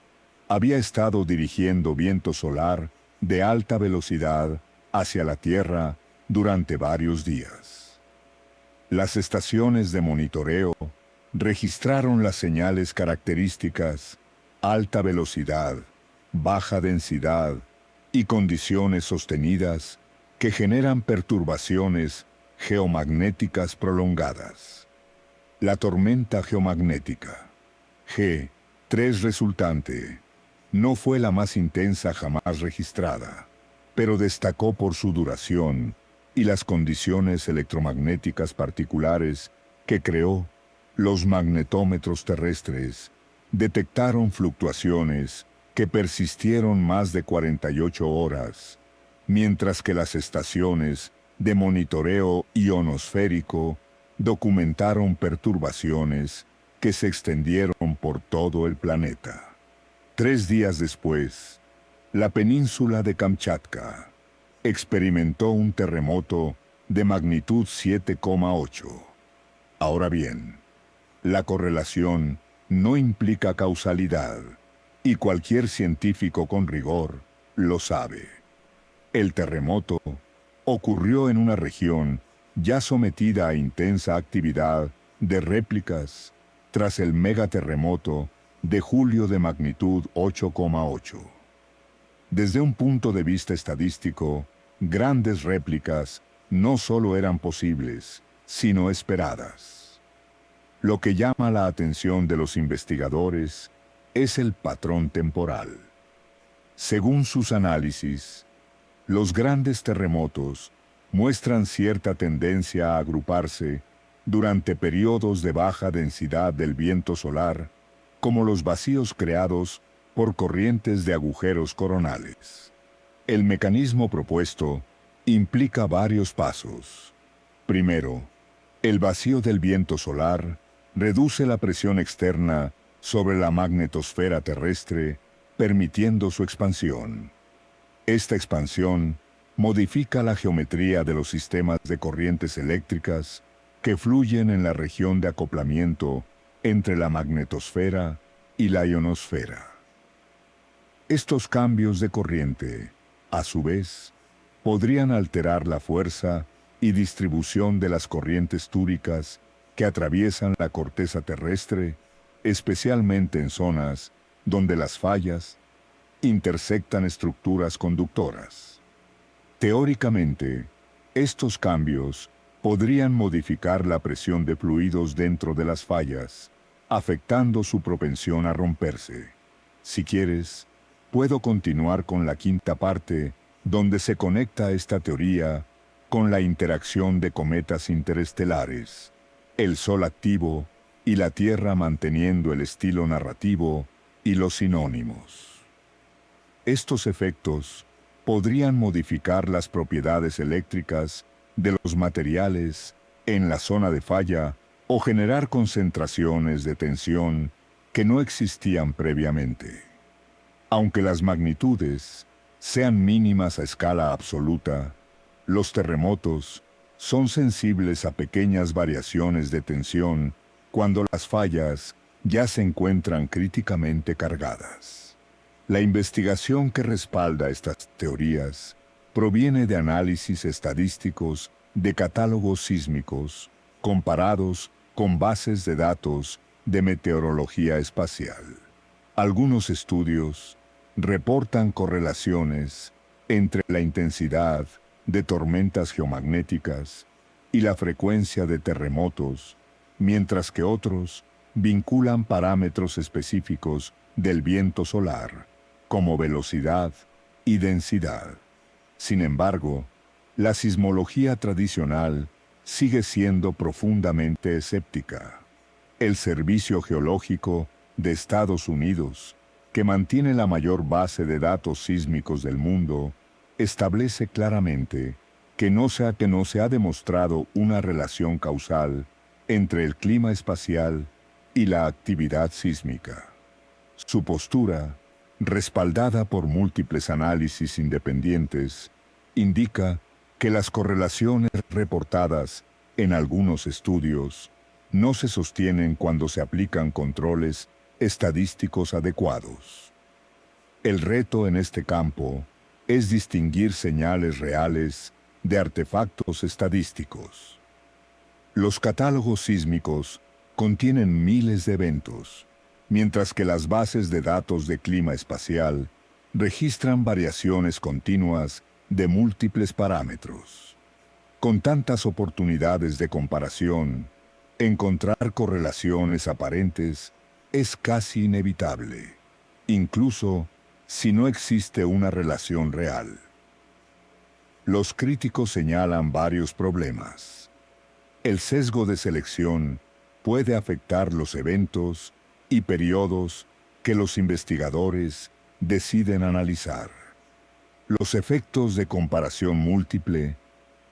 había estado dirigiendo viento solar de alta velocidad hacia la Tierra durante varios días. Las estaciones de monitoreo registraron las señales características, alta velocidad, baja densidad y condiciones sostenidas que generan perturbaciones geomagnéticas prolongadas. La tormenta geomagnética G3 resultante no fue la más intensa jamás registrada, pero destacó por su duración y las condiciones electromagnéticas particulares que creó. Los magnetómetros terrestres detectaron fluctuaciones que persistieron más de 48 horas, mientras que las estaciones de monitoreo ionosférico documentaron perturbaciones que se extendieron por todo el planeta. 3 días después, la península de Kamchatka experimentó un terremoto de magnitud 7,8. Ahora bien, la correlación no implica causalidad, y cualquier científico con rigor lo sabe. El terremoto ocurrió en una región ya sometida a intensa actividad de réplicas tras el megaterremoto de julio de magnitud 8,8. Desde un punto de vista estadístico, grandes réplicas no solo eran posibles, sino esperadas. Lo que llama la atención de los investigadores es el patrón temporal. Según sus análisis, los grandes terremotos muestran cierta tendencia a agruparse durante periodos de baja densidad del viento solar, como los vacíos creados por corrientes de agujeros coronales. El mecanismo propuesto implica varios pasos. Primero, el vacío del viento solar reduce la presión externa sobre la magnetosfera terrestre, permitiendo su expansión. Esta expansión modifica la geometría de los sistemas de corrientes eléctricas que fluyen en la región de acoplamiento entre la magnetosfera y la ionosfera. Estos cambios de corriente, a su vez, podrían alterar la fuerza y distribución de las corrientes túricas que atraviesan la corteza terrestre, especialmente en zonas donde las fallas intersectan estructuras conductoras. Teóricamente, estos cambios podrían modificar la presión de fluidos dentro de las fallas, afectando su propensión a romperse. Si quieres, puedo continuar con la quinta parte, donde se conecta esta teoría con la interacción de cometas interestelares, el Sol activo y la Tierra manteniendo el estilo narrativo y los sinónimos. Estos efectos podrían modificar las propiedades eléctricas de los materiales en la zona de falla o generar concentraciones de tensión que no existían previamente. Aunque las magnitudes sean mínimas a escala absoluta, los terremotos son sensibles a pequeñas variaciones de tensión cuando las fallas ya se encuentran críticamente cargadas. La investigación que respalda estas teorías proviene de análisis estadísticos de catálogos sísmicos comparados con bases de datos de meteorología espacial. Algunos estudios reportan correlaciones entre la intensidad de tormentas geomagnéticas y la frecuencia de terremotos, mientras que otros vinculan parámetros específicos del viento solar, como velocidad y densidad. Sin embargo, la sismología tradicional sigue siendo profundamente escéptica. El Servicio Geológico de Estados Unidos, que mantiene la mayor base de datos sísmicos del mundo, establece claramente que no se ha demostrado una relación causal entre el clima espacial y la actividad sísmica. Su postura, respaldada por múltiples análisis independientes, indica que las correlaciones reportadas en algunos estudios no se sostienen cuando se aplican controles estadísticos adecuados. El reto en este campo es distinguir señales reales de artefactos estadísticos. Los catálogos sísmicos contienen miles de eventos, mientras que las bases de datos de clima espacial registran variaciones continuas de múltiples parámetros. Con tantas oportunidades de comparación, encontrar correlaciones aparentes es casi inevitable, incluso si no existe una relación real. Los críticos señalan varios problemas. El sesgo de selección puede afectar los eventos y periodos que los investigadores deciden analizar. Los efectos de comparación múltiple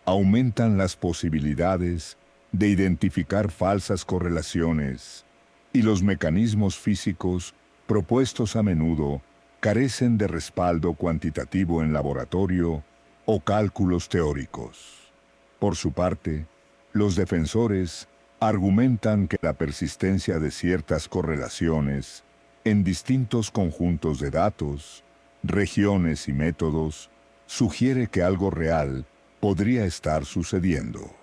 aumentan las posibilidades de identificar falsas correlaciones, y los mecanismos físicos propuestos a menudo carecen de respaldo cuantitativo en laboratorio o cálculos teóricos. Por su parte, los defensores argumentan que la persistencia de ciertas correlaciones en distintos conjuntos de datos, regiones y métodos sugiere que algo real podría estar sucediendo.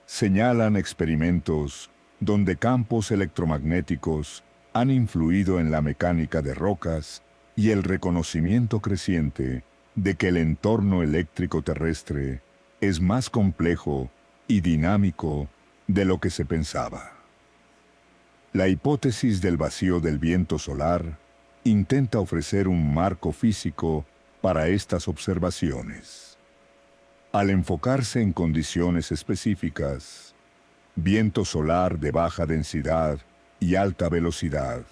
Señalan experimentos donde campos electromagnéticos han influido en la mecánica de rocas y el reconocimiento creciente de que el entorno eléctrico terrestre es más complejo y dinámico de lo que se pensaba. La hipótesis del vacío del viento solar intenta ofrecer un marco físico para estas observaciones. Al enfocarse en condiciones específicas, viento solar de baja densidad y alta velocidad,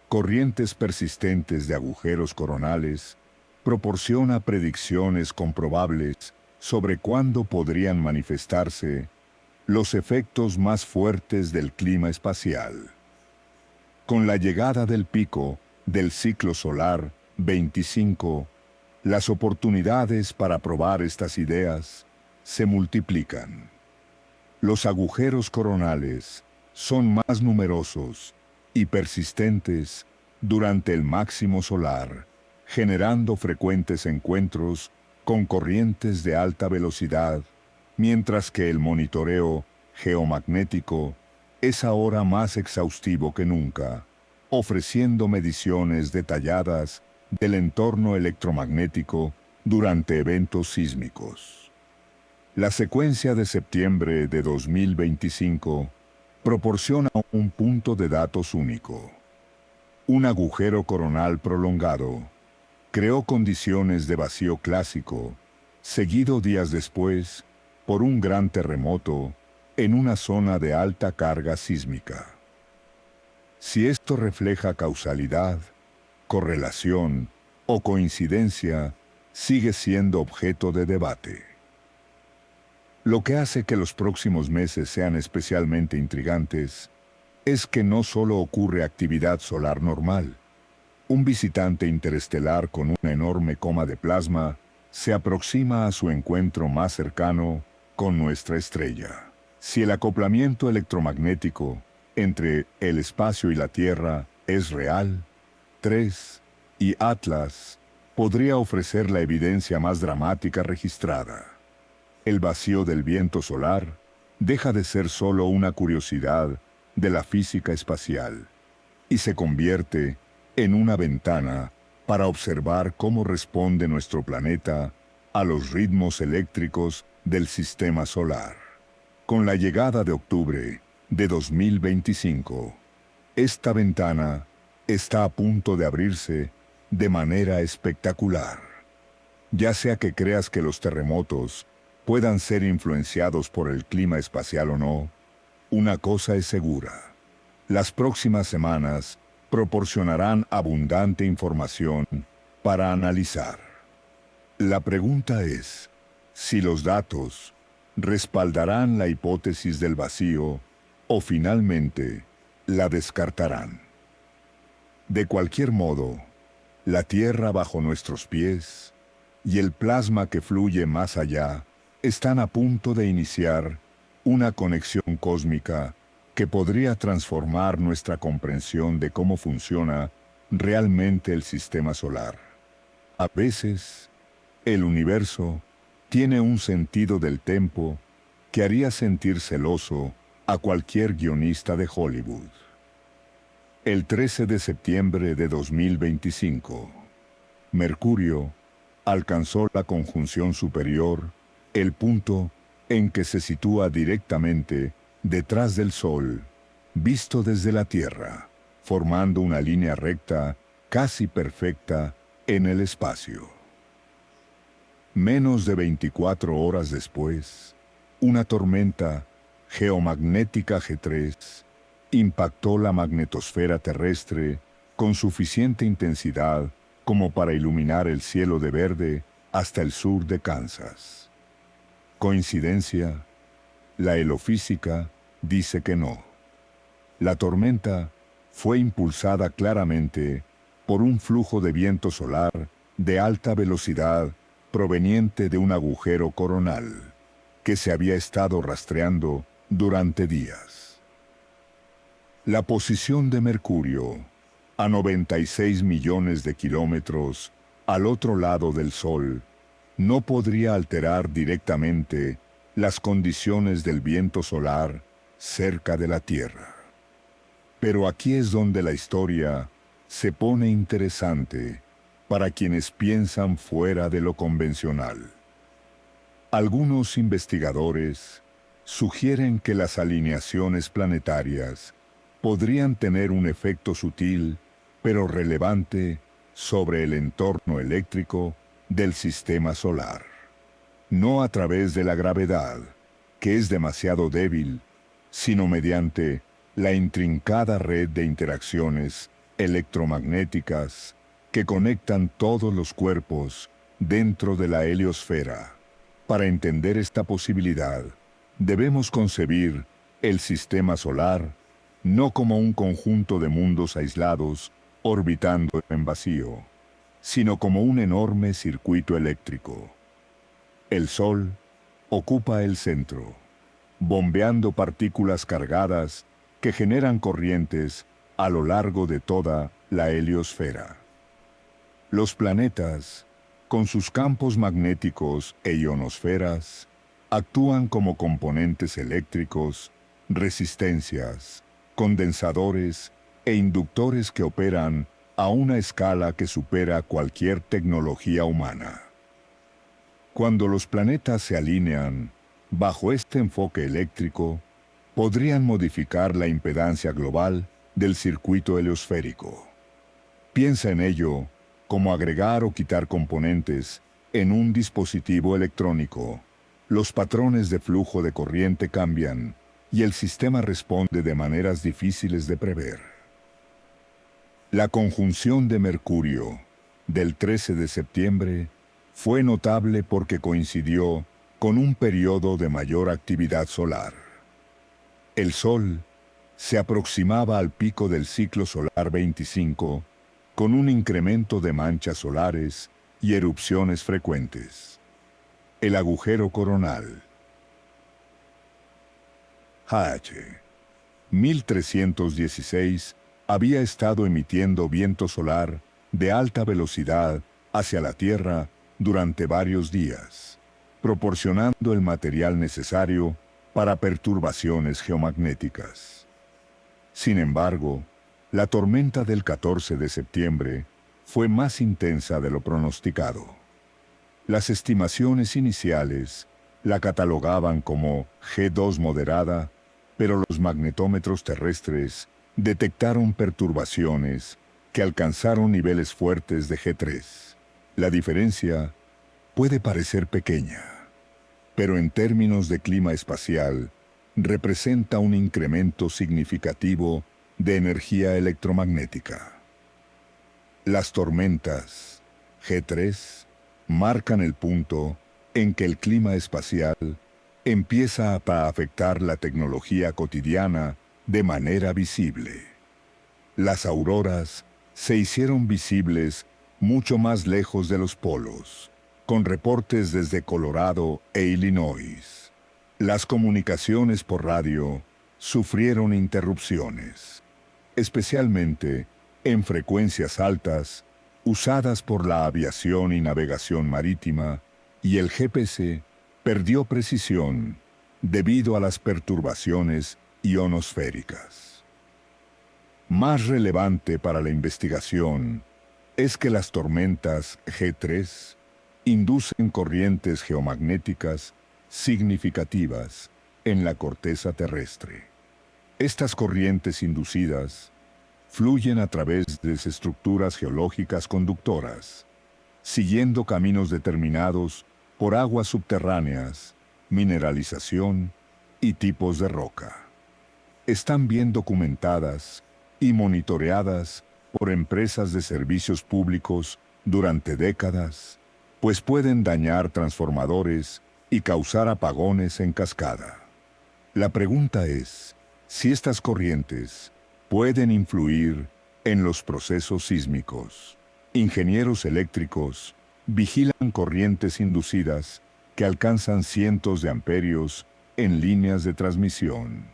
corrientes persistentes de agujeros coronales, proporciona predicciones comprobables sobre cuándo podrían manifestarse los efectos más fuertes del clima espacial. Con la llegada del pico del ciclo solar 25, las oportunidades para probar estas ideas se multiplican. Los agujeros coronales son más numerosos y persistentes durante el máximo solar, generando frecuentes encuentros con corrientes de alta velocidad, mientras que el monitoreo geomagnético es ahora más exhaustivo que nunca, ofreciendo mediciones detalladas del entorno electromagnético durante eventos sísmicos. La secuencia de septiembre de 2025 proporciona un punto de datos único. Un agujero coronal prolongado creó condiciones de vacío clásico, seguido días después por un gran terremoto en una zona de alta carga sísmica. Si esto refleja causalidad, correlación o coincidencia, sigue siendo objeto de debate. Lo que hace que los próximos meses sean especialmente intrigantes es que no solo ocurre actividad solar normal. Un visitante interestelar con una enorme coma de plasma se aproxima a su encuentro más cercano con nuestra estrella. Si el acoplamiento electromagnético entre el espacio y la Tierra es real, 3 y Atlas podría ofrecer la evidencia más dramática registrada. El vacío del viento solar deja de ser solo una curiosidad de la física espacial y se convierte en una ventana para observar cómo responde nuestro planeta a los ritmos eléctricos del sistema solar. Con la llegada de octubre de 2025, esta ventana está a punto de abrirse de manera espectacular. Ya sea que creas que los terremotos puedan ser influenciados por el clima espacial o no, una cosa es segura: las próximas semanas proporcionarán abundante información para analizar. La pregunta es si los datos respaldarán la hipótesis del vacío o finalmente la descartarán. De cualquier modo, la Tierra bajo nuestros pies y el plasma que fluye más allá están a punto de iniciar una conexión cósmica que podría transformar nuestra comprensión de cómo funciona realmente el sistema solar. A veces, el universo tiene un sentido del tiempo que haría sentir celoso a cualquier guionista de Hollywood. El 13 de septiembre de 2025, Mercurio alcanzó la conjunción superior, el punto en que se sitúa directamente detrás del Sol, visto desde la Tierra, formando una línea recta casi perfecta en el espacio. Menos de 24 horas después, una tormenta geomagnética G3 impactó la magnetosfera terrestre con suficiente intensidad como para iluminar el cielo de verde hasta el sur de Kansas. ¿Coincidencia? La helofísica dice que no. La tormenta fue impulsada claramente por un flujo de viento solar de alta velocidad proveniente de un agujero coronal que se había estado rastreando durante días. La posición de Mercurio, a 96 millones de kilómetros al otro lado del Sol, no podría alterar directamente las condiciones del viento solar cerca de la Tierra. Pero aquí es donde la historia se pone interesante para quienes piensan fuera de lo convencional. Algunos investigadores sugieren que las alineaciones planetarias podrían tener un efecto sutil pero relevante sobre el entorno eléctrico del sistema solar. No a través de la gravedad, que es demasiado débil, sino mediante la intrincada red de interacciones electromagnéticas que conectan todos los cuerpos dentro de la heliosfera. Para entender esta posibilidad, debemos concebir el sistema solar no como un conjunto de mundos aislados orbitando en vacío, sino como un enorme circuito eléctrico. El Sol ocupa el centro, bombeando partículas cargadas que generan corrientes a lo largo de toda la heliosfera. Los planetas, con sus campos magnéticos e ionosferas, actúan como componentes eléctricos, resistencias, condensadores e inductores que operan a una escala que supera cualquier tecnología humana. Cuando los planetas se alinean bajo este enfoque eléctrico, podrían modificar la impedancia global del circuito heliosférico. Piensa en ello como agregar o quitar componentes en un dispositivo electrónico. Los patrones de flujo de corriente cambian y el sistema responde de maneras difíciles de prever. La conjunción de Mercurio del 13 de septiembre fue notable porque coincidió con un periodo de mayor actividad solar. El Sol se aproximaba al pico del ciclo solar 25, con un incremento de manchas solares y erupciones frecuentes. El agujero coronal H. 1316 había estado emitiendo viento solar de alta velocidad hacia la Tierra durante varios días, proporcionando el material necesario para perturbaciones geomagnéticas. Sin embargo, la tormenta del 14 de septiembre fue más intensa de lo pronosticado. Las estimaciones iniciales la catalogaban como G2 moderada, pero los magnetómetros terrestres detectaron perturbaciones que alcanzaron niveles fuertes de G3. La diferencia puede parecer pequeña, pero en términos de clima espacial, representa un incremento significativo de energía electromagnética. Las tormentas G3 marcan el punto en que el clima espacial empieza a afectar la tecnología cotidiana de manera visible. Las auroras se hicieron visibles mucho más lejos de los polos, con reportes desde Colorado e Illinois. Las comunicaciones por radio sufrieron interrupciones, especialmente en frecuencias altas usadas por la aviación y navegación marítima, y el GPS perdió precisión debido a las perturbaciones ionosféricas. Más relevante para la investigación es que las tormentas G3 inducen corrientes geomagnéticas significativas en la corteza terrestre. Estas corrientes inducidas fluyen a través de estructuras geológicas conductoras, siguiendo caminos determinados por aguas subterráneas, mineralización y tipos de roca. Están bien documentadas y monitoreadas por empresas de servicios públicos durante décadas, pues pueden dañar transformadores y causar apagones en cascada. La pregunta es si estas corrientes pueden influir en los procesos sísmicos. Ingenieros eléctricos vigilan corrientes inducidas que alcanzan cientos de amperios en líneas de transmisión.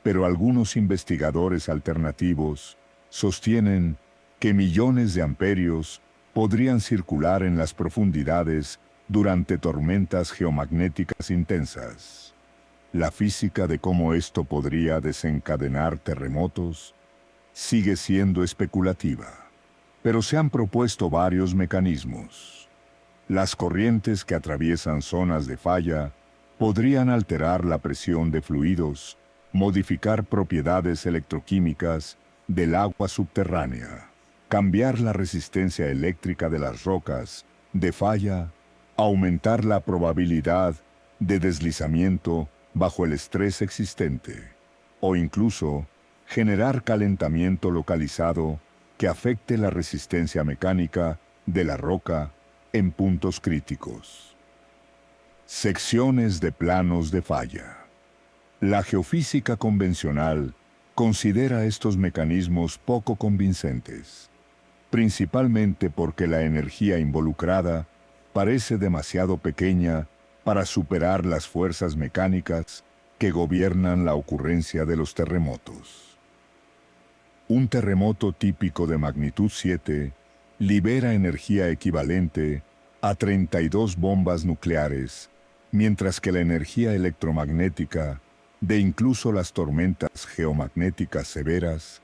Pero algunos investigadores alternativos sostienen que millones de amperios podrían circular en las profundidades durante tormentas geomagnéticas intensas. La física de cómo esto podría desencadenar terremotos sigue siendo especulativa, pero se han propuesto varios mecanismos. Las corrientes que atraviesan zonas de falla podrían alterar la presión de fluidos, modificar propiedades electroquímicas del agua subterránea, cambiar la resistencia eléctrica de las rocas de falla, aumentar la probabilidad de deslizamiento bajo el estrés existente, o incluso generar calentamiento localizado que afecte la resistencia mecánica de la roca en puntos críticos. Secciones de planos de falla. La geofísica convencional considera estos mecanismos poco convincentes, principalmente porque la energía involucrada parece demasiado pequeña para superar las fuerzas mecánicas que gobiernan la ocurrencia de los terremotos. Un terremoto típico de magnitud 7 libera energía equivalente a 32 bombas nucleares, mientras que la energía electromagnética de incluso las tormentas geomagnéticas severas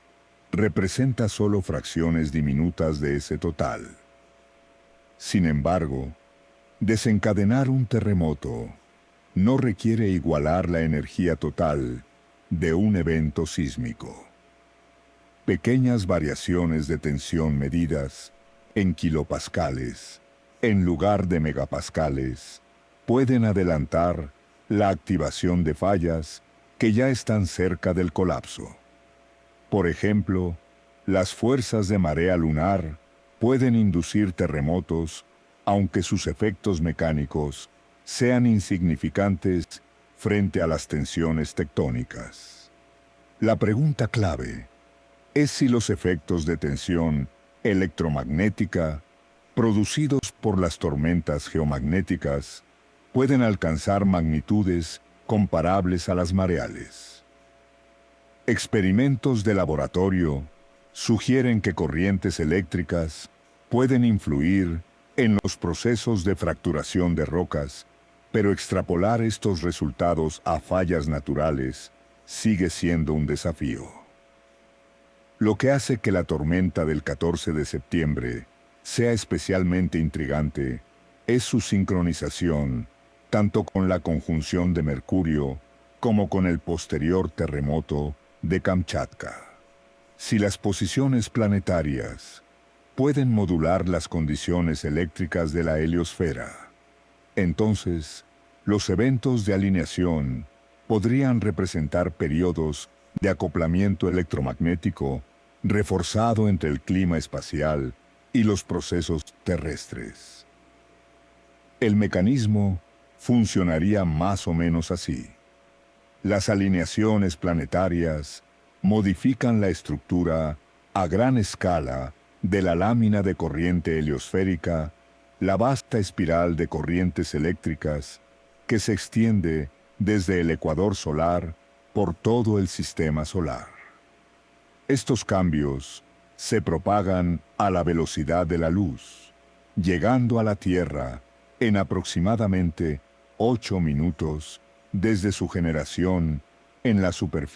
representa solo fracciones diminutas de ese total. Sin embargo, desencadenar un terremoto no requiere igualar la energía total de un evento sísmico. Pequeñas variaciones de tensión medidas en kilopascales, en lugar de megapascales, pueden adelantar la activación de fallas que ya están cerca del colapso. Por ejemplo, las fuerzas de marea lunar pueden inducir terremotos, aunque sus efectos mecánicos sean insignificantes frente a las tensiones tectónicas. La pregunta clave es si los efectos de tensión electromagnética producidos por las tormentas geomagnéticas pueden alcanzar magnitudes comparables a las mareales. Experimentos de laboratorio sugieren que corrientes eléctricas pueden influir en los procesos de fracturación de rocas, pero extrapolar estos resultados a fallas naturales sigue siendo un desafío. Lo que hace que la tormenta del 14 de septiembre sea especialmente intrigante es su sincronización, tanto con la conjunción de Mercurio como con el posterior terremoto de Kamchatka. Si las posiciones planetarias pueden modular las condiciones eléctricas de la heliosfera, entonces los eventos de alineación podrían representar periodos de acoplamiento electromagnético reforzado entre el clima espacial y los procesos terrestres. El mecanismo funcionaría más o menos así. Las alineaciones planetarias modifican la estructura a gran escala de la lámina de corriente heliosférica, la vasta espiral de corrientes eléctricas que se extiende desde el ecuador solar por todo el sistema solar. Estos cambios se propagan a la velocidad de la luz, llegando a la Tierra en aproximadamente 8 minutos desde su generación en la superficie